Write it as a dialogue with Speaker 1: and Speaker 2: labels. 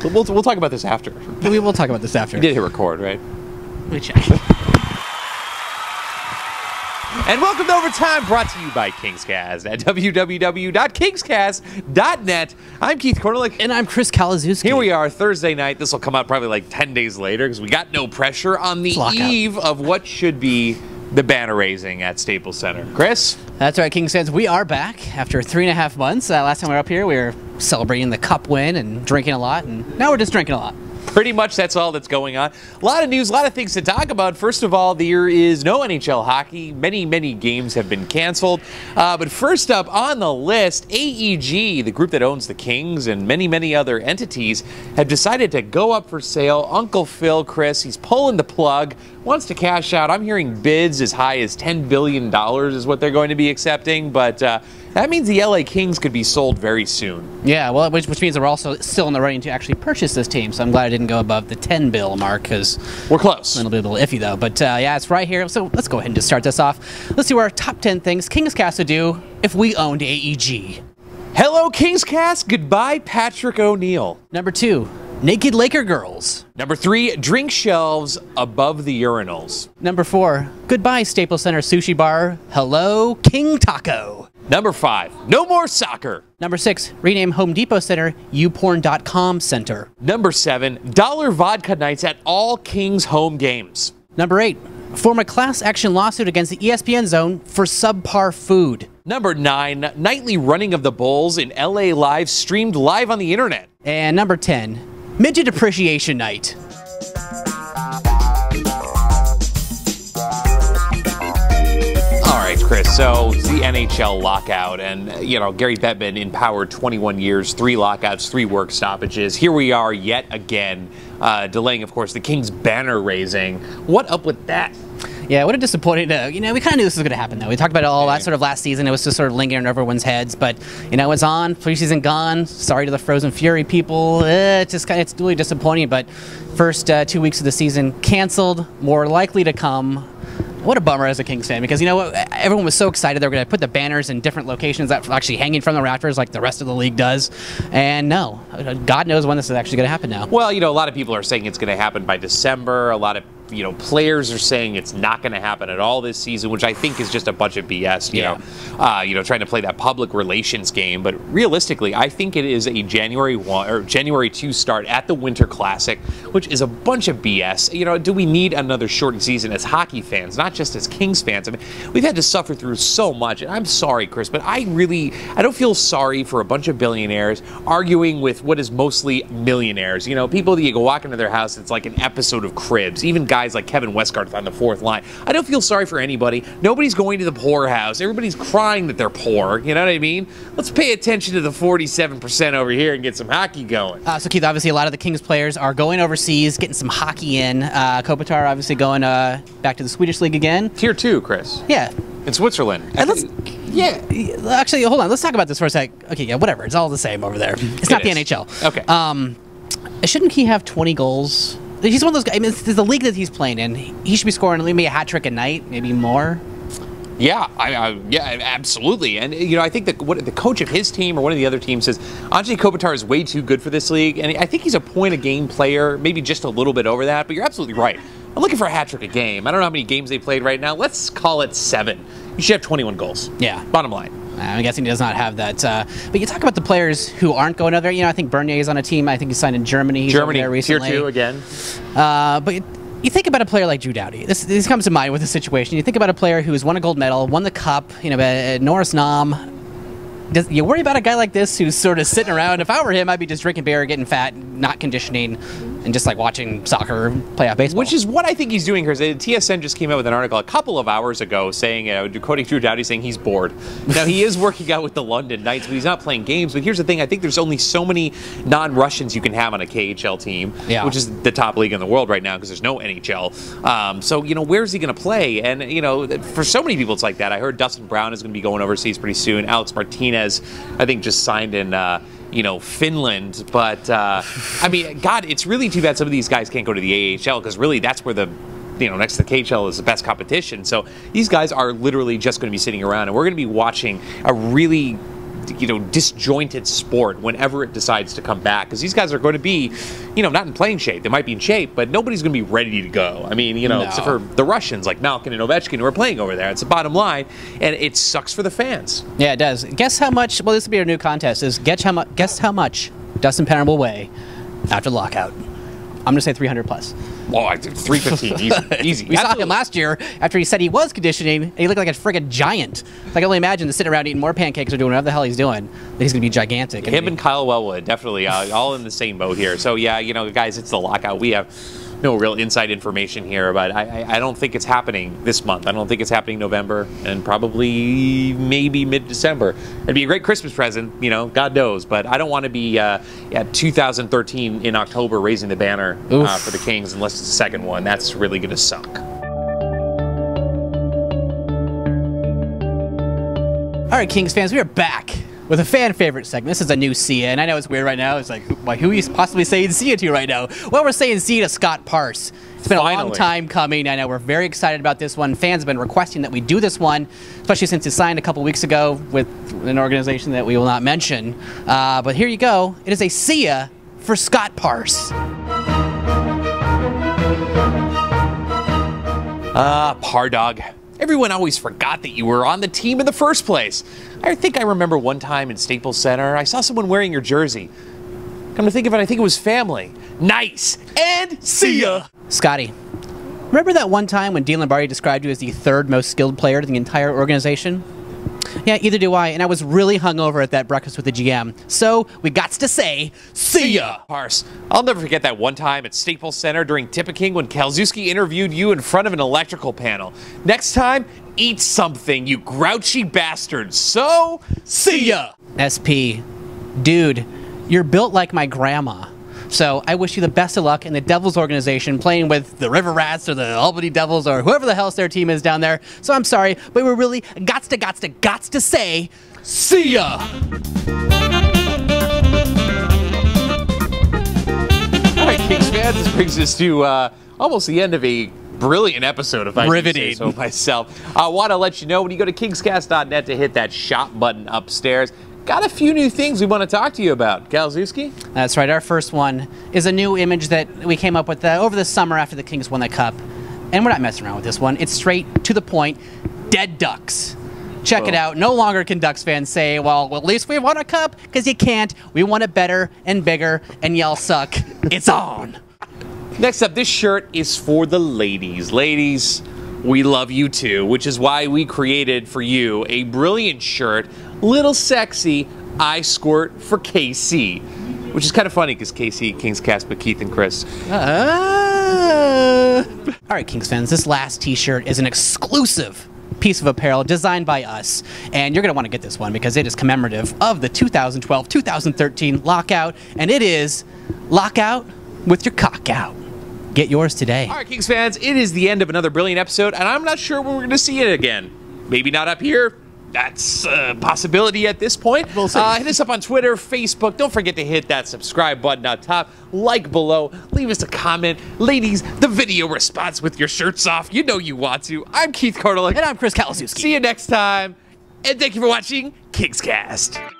Speaker 1: We'll talk about this after.
Speaker 2: We will talk about this after.
Speaker 1: You did hit record, right?
Speaker 2: Let me check.
Speaker 1: And welcome to Overtime, brought to you by KingsCast at www.kingscast.net. I'm Keith Korneluk.
Speaker 2: And I'm Chris Kalazewski.
Speaker 1: Here we are, Thursday night. This will come out probably like 10 days later because we got no pressure on the eve of what should be the banner raising at Staples Center. Chris?
Speaker 2: That's right, Kings fans. We are back after 3.5 months. Last time we were up here, we were celebrating the Cup win and drinking a lot, and now we're just drinking a lot.
Speaker 1: Pretty much that's all that's going on. A lot of news, a lot of things to talk about. First of all, there is no NHL hockey. Many games have been canceled. But first up on the list, AEG, the group that owns the Kings and many other entities, have decided to go up for sale. Uncle Phil, Chris, he's pulling the plug, wants to cash out. I'm hearing bids as high as $10 billion is what they're going to be accepting. But that means the LA Kings could be sold very soon.
Speaker 2: Yeah, well, which means we're also still in the running to actually purchase this team. So I'm glad I didn't go above the 10 bill mark because
Speaker 1: we're close.
Speaker 2: It'll be a little iffy though. But yeah, it's right here. So let's go ahead and just start this off. Let's see what our top 10 things KingsCast would do if we owned AEG.
Speaker 1: Hello, KingsCast. Goodbye, Patrick O'Neill.
Speaker 2: Number 2, naked Laker girls.
Speaker 1: Number 3, drink shelves above the urinals.
Speaker 2: Number 4, goodbye Staples Center Sushi Bar. Hello, King Taco.
Speaker 1: Number 5, no more soccer.
Speaker 2: Number 6, rename Home Depot Center YouPorn.com Center.
Speaker 1: Number 7, dollar vodka nights at all Kings home games.
Speaker 2: Number 8, form a class action lawsuit against the ESPN Zone for subpar food.
Speaker 1: Number 9, nightly running of the Bulls in LA Live streamed live on the internet.
Speaker 2: And number 10, Midget Appreciation Night.
Speaker 1: Chris, so it's the NHL lockout, and Gary Bettman empowered 21 years, 3 lockouts, 3 work stoppages. Here we are yet again, delaying, of course, the Kings banner raising. What up with that?
Speaker 2: Yeah, what a disappointing. We kind of knew this was going to happen, though. We talked about it all that sort of last season. It was just sort of lingering over everyone's heads, but it's on. Preseason gone. Sorry to the Frozen Fury people. It's really disappointing. But first 2 weeks of the season canceled. More likely to come. What a bummer as a Kings fan, because everyone was so excited they were going to put the banners in different locations that were actually hanging from the rafters like the rest of the league does. And no, God knows when this is actually going to happen now.
Speaker 1: Well, a lot of people are saying it's going to happen by December. A lot of players are saying it's not going to happen at all this season, which I think is just a bunch of BS. Trying to play that public relations game. But realistically, I think it is a January 1 or January 2 start at the Winter Classic, which is a bunch of BS. Do we need another shortened season as hockey fans, not just as Kings fans? I mean, we've had to suffer through so much, and I'm sorry, Chris, but I don't feel sorry for a bunch of billionaires arguing with what is mostly millionaires. People that you go walk into their house, it's like an episode of Cribs. Even guys like Kevin Westgarth on the fourth line. I don't feel sorry for anybody. Nobody's going to the poorhouse. Everybody's crying that they're poor. You know what I mean? Let's pay attention to the 47% over here and get some hockey going.
Speaker 2: So, Keith, obviously a lot of the Kings players are going overseas, getting some hockey in. Kopitar obviously going back to the Swedish League again.
Speaker 1: Tier 2, Chris.
Speaker 2: Yeah.
Speaker 1: In Switzerland.
Speaker 2: And actually, hold on. Let's talk about this for a sec. Okay, yeah, whatever. It's all the same over there. It's not the NHL.
Speaker 1: Okay.
Speaker 2: Shouldn't he have 20 goals? He's one of those guys. I mean, it's the league that he's playing in. He should be scoring maybe a hat trick a night, maybe more.
Speaker 1: Yeah, yeah, absolutely. And I think that the coach of his team or one of the other teams says Andrei Kopitar is way too good for this league, and I think he's a point-a-game player, maybe just a little bit over that. But you're absolutely right. I'm looking for a hat trick a game. I don't know how many games they played right now. Let's call it 7. You should have 21 goals. Yeah, bottom line.
Speaker 2: I'm guessing he does not have that. But you talk about the players who aren't going over there. I think Bernier is on a team. I think he signed in Germany. He's over there recently.
Speaker 1: Tier 2 again.
Speaker 2: But you think about a player like Drew Doughty. This comes to mind with the situation. You think about a player who has won a gold medal, won the cup. Norris Nam. You worry about a guy like this who's sort of sitting around. If I were him, I'd be just drinking beer, getting fat, not conditioning, and just like watching soccer, playoff baseball.
Speaker 1: Which is what I think he's doing here. TSN just came out with an article a couple of hours ago saying, quoting Drew Doughty saying he's bored. Now, he is working out with the London Knights, but he's not playing games. But here's the thing. I think there's only so many non-Russians you can have on a KHL team, which is the top league in the world right now because there's no NHL. So, where's he going to play? And, for so many people, it's like that. I heard Dustin Brown is going to be going overseas pretty soon. Alex Martinez, I think, just signed in Finland. But, God, it's really too bad some of these guys can't go to the AHL because really that's where the, next to the KHL is the best competition. So these guys are literally just going to be sitting around, and we're going to be watching a really disjointed sport whenever it decides to come back, because these guys are going to be, not in playing shape. They might be in shape, but nobody's going to be ready to go. I mean,
Speaker 2: No.
Speaker 1: except for the Russians like Malkin and Ovechkin who are playing over there. It's the bottom line, and it sucks for the fans.
Speaker 2: Yeah, it does. Guess how much? Well, this will be our new contest. Is guess how much Dustin Penner will weigh after the lockout? I'm going to say 300 plus.
Speaker 1: Oh, I did 315, easy.
Speaker 2: We saw him last year after he said he was conditioning, and he looked like a friggin' giant. I can only imagine sitting around eating more pancakes or doing whatever the hell he's doing, that he's going to be gigantic.
Speaker 1: Him and Kyle Wellwood, definitely all in the same boat here. So, yeah, guys, it's the lockout. We have no real inside information here, but I don't think it's happening this month. I don't think it's happening November, and probably maybe mid-December. It'd be a great Christmas present, God knows, but I don't want to be at 2013 in October raising the banner for the Kings unless it's the second one. That's really going to suck.
Speaker 2: All right, Kings fans, we are back with a fan favorite segment. This is a new see ya, and I know it's weird right now. It's like, who are you possibly saying see ya to right now? Well, we're saying see ya to Scott Parse. It's been a long time coming. I know we're very excited about this one. Fans have been requesting that we do this one, especially since he signed a couple weeks ago with an organization that we will not mention. But here you go. It is a see ya for Scott Parse.
Speaker 1: Pardog. Everyone always forgot that you were on the team in the first place. I think I remember one time in Staples Center, I saw someone wearing your jersey. Come to think of it, I think it was family. Nice. And see ya.
Speaker 2: Scotty, remember that one time when Dean Lombardi described you as the third most skilled player in the entire organization? Yeah, either do I, and I was really hungover at that breakfast with the GM. So, we gots to say, see ya!
Speaker 1: Parse, I'll never forget that one time at Staples Center during Tippecanoe when Kalzewski interviewed you in front of an electrical panel. Next time, eat something, you grouchy bastard. So, see ya!
Speaker 2: SP, dude, you're built like my grandma. So I wish you the best of luck in the Devils organization playing with the River Rats or the Albany Devils or whoever the hell their team is down there. So I'm sorry, but we're really gots to say, see ya!
Speaker 1: All right, Kings fans, this brings us to almost the end of a brilliant episode, if I can say so myself. I want to let you know when you go to kingscast.net to hit that shop button upstairs. Got a few new things we want to talk to you about. Kalzewski?
Speaker 2: That's right. Our first one is a new image that we came up with over the summer after the Kings won the Cup. And we're not messing around with this one. It's straight to the point. Dead Ducks. Check it out. No longer can Ducks fans say, well, at least we won a Cup, because you can't. We want it better and bigger, and y'all suck. It's on.
Speaker 1: Next up, this shirt is for the ladies. Ladies, we love you too, which is why we created for you a brilliant shirt, little sexy, I squirt for KC, which is kind of funny because KC, KingsCast, but Keith and Chris.
Speaker 2: All right, Kings fans, this last t-shirt is an exclusive piece of apparel designed by us, and you're going to want to get this one because it is commemorative of the 2012-2013 lockout, and it is Lockout with your cock out. Get yours today. All
Speaker 1: right, Kings fans, it is the end of another brilliant episode, and I'm not sure when we're going to see it again. Maybe not up here. That's a possibility at this point.
Speaker 2: We'll see.
Speaker 1: Hit us up on Twitter, Facebook. Don't forget to hit that subscribe button up top. Like below. Leave us a comment. Ladies, the video response with your shirts off. You know you want to. I'm Keith Kordelik.
Speaker 2: And I'm Chris Kalzewski.
Speaker 1: See you next time. And thank you for watching KingsCast.